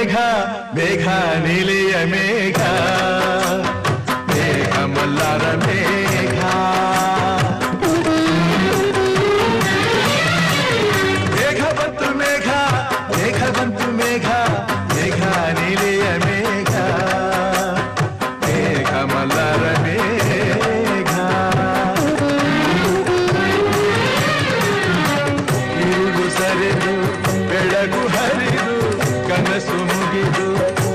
ಮೇಘ ಮೇಘ ನೀಲಿಯ ಮೇಘ ಮೇಘ ಮಲ್ಲಾರ ಮೇಘ ಮೇಘ ಬಂತು ಮೇಘ ಮೇಘ ಬಂತು ಮೇಘ ಮೇಘ ನೀಲಿಯ ಮೇಘ ಮೇಘ ಮಲ್ಲಾರ ಮೇಘ ಇರುಳು ಸರಿದು ಬೆಳಗು ಹರಿದು ಕನಸು ಮುಗಿದು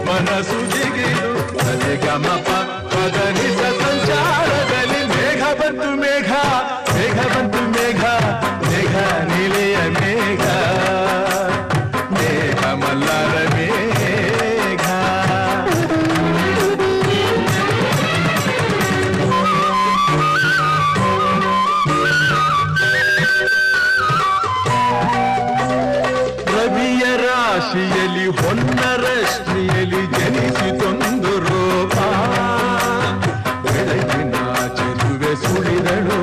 ಮನಸ್ಸು ಜಿಗಿದು ಅದೇ ಗಮಪ ಪದನಿಸ ಸಂಚಾರದಲ್ಲಿ ಮೇಘ ಬಂತು ಮೇಘ ಮೇಘ ಬಂತು ಮೇಘ ಮೇಘ ನೀಲಿಯ ಮೇಘ ಮೇಘ ಮಲ್ಲಾರ ಮೇಘ ರವಿಯ ರಾಶಿಯಲ್ಲಿ ಹೊನ್ನರಶ್ಮಿಯಲ್ಲಿ ಜನಿಸಿತೊಂದು ರೋಪ ಬೆಳಗಿನ ಚೆಲುವೆ ಸುಳಿದಳು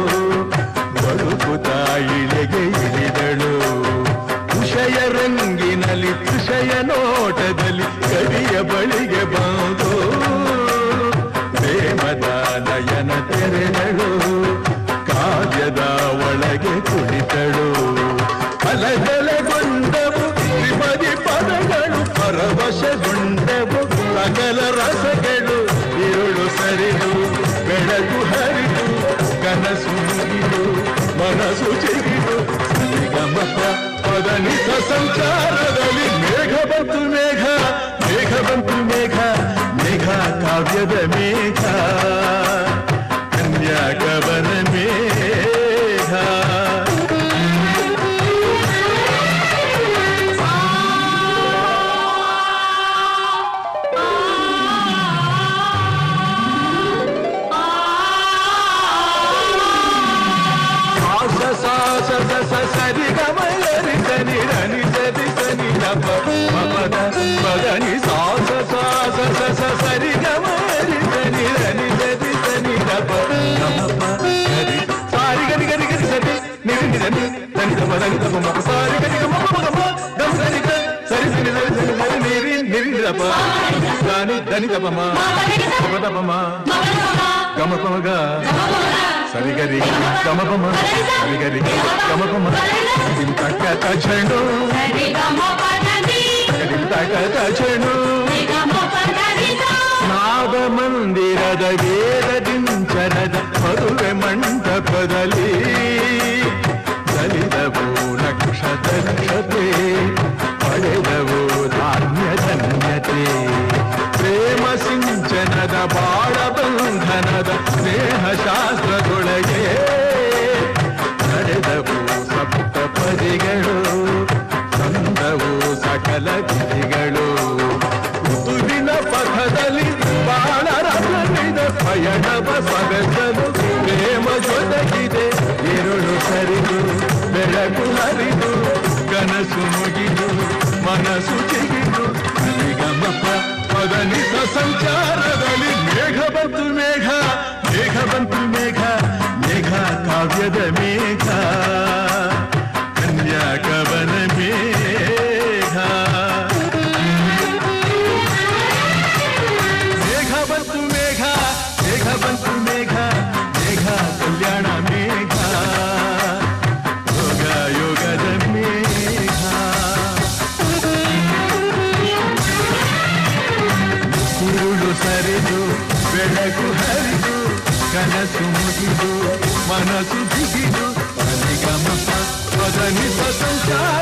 ಬಳುಕುತ ಇಳೆಗೆ ಇಳಿದಳು ಉಷಯ ರಂಗಿನಲ್ಲಿ ಕೃಷಯ ನೋಟದಲ್ಲಿ ಕವಿಯ ಬಳಿಗೆ ಬಂದು ಪ್ರೇಮದ ನಯನ ತೆರೆದಳು ಕಾವ್ಯದ ಒಳಗೆ ಕುಳಿತಳು ಅಲಗಲಗೊಂಡವು ತ್ರಿಪದಿ ಪದಗಳು ಪರವಶಗೊಂಡವು ಸಕಲ ರಸಗಳು ಇರುಳು ಸರಿದು ಬೆಳಕು ಹರಿದು ಕನಸು ಮುಗಿದು ಮನಸ್ಸು ಚಿಗಿದು ಸರಿಗಮಪ ಪದನಿಸ ಸಂಚಾರದಲ್ಲಿ ಮೇಘ ಬಂತು ಮೇಘ ಮೇಘ ಬಂತು ಮೇಘ ಮೇಘ ಕಾವ್ಯದ ಮೇಘ ಕನ್ಯಾಕವನ ಮೇಘ ಸರಿ ಗಮಯರಿ ಸನಿ ರನಿ ಸರಿ ಸನಿ ನಪ ಮಪದ ಪದನಿ ಸಾಸ ಸಾಸ ಸಸ ಸರಿ ಗಮಯರಿ ಸನಿ ರನಿ ಸರಿ ಸನಿ ನಪ ನಪ ಗರಿ ಸಾರಿ ಗರಿ ಗರಿ ಗರಿ ಸರಿ ನಿರಿ ನಿರಿ ಧನಿ ತಪ ಧನಿ ತಪ ಮಪ ಸಾರಿ ಗರಿ ಗಮ ಮಪ ಗಮ ಗಮ ಸರಿ ಸರಿ ಸರಿ ಸರಿ ಸರಿ ಸರಿ ನಿರಿ ನಿರಿ ತಪ ಧನಿ ಧನಿ ತಪ ಮ ತಪ ತಪ ಮ ಗಮ ಪಮ ಗ ಸರಿಗರಿ ಗಮಪಮ ಸರಿಗರಿ ಗಮಪಮ ತಕ್ಕ ಚೆಂಡು ತಕ್ಕ ಚೆಂಡು ನಾದ ಮಂದಿರದ ವೇದದಿಂಚರದ ಮದುವೆ ಮಂಟಪದಲ್ಲಿ ಸಲಿದವು ನಕ್ಷತ್ರತೆ ಪಡೆದವು ಧಾನ್ಯ ಧನ್ಯತೆ ಪ್ರೇಮ ಸಿಂಚನದ ಬಾಳ ಬಂಧನದ ಸ್ನೇಹ ಶಾಸ್ತ್ರದೊಳಗೆ ನಡೆದವು ಸಪ್ತ ಪದಿಗಳು ತಂದವು ಸಕಲ ವಿಧಿಗಳು ಋತುವಿನ ಪಥದಲ್ಲಿ ಬಾಳ ರಸವಿದ ಪಯಣವ ಸವೆಸಲು ಪ್ರೇಮ ಜೊತೆಗಿದೆ ಇರುಳು ಸರಿದು ಬೆಳಕು ಹರಿದು ಕನಸು ಮುಗಿದು ಮನಸ್ಸು ಚಿಗಿದು ಗಮಪ ಪದನಿಸ ಸಂಚಾರದಲ್ಲಿ ಮೇಘ ಬಂತು ಮೇಘ ಮೇಘ ಬಂತು ಮೇಘ ಮೇಘ ಕಾವ್ಯದ ಮೇಘ ಕನ್ಯಾಕವನ ಮೇಘ ಮೇಘ ಬಂತು ಮೇಘ ಮೇಘ ಬಂತು ಮೇಘ ಮೇಘ ಕಲ್ಯಾಣ ಮೇಘ ಯೋಗ ಯೋಗದ ಮೇಘ ಉರುಳು ಸರಿದು ಬೆಳಕು ಹರಿದು ಕನಸು ಮುಗಿದು ಮನಸ್ಸು ಬಿಗಿದು ಸರಿಗಮಪ ಪದನಿಸ ಸಂಚಾರ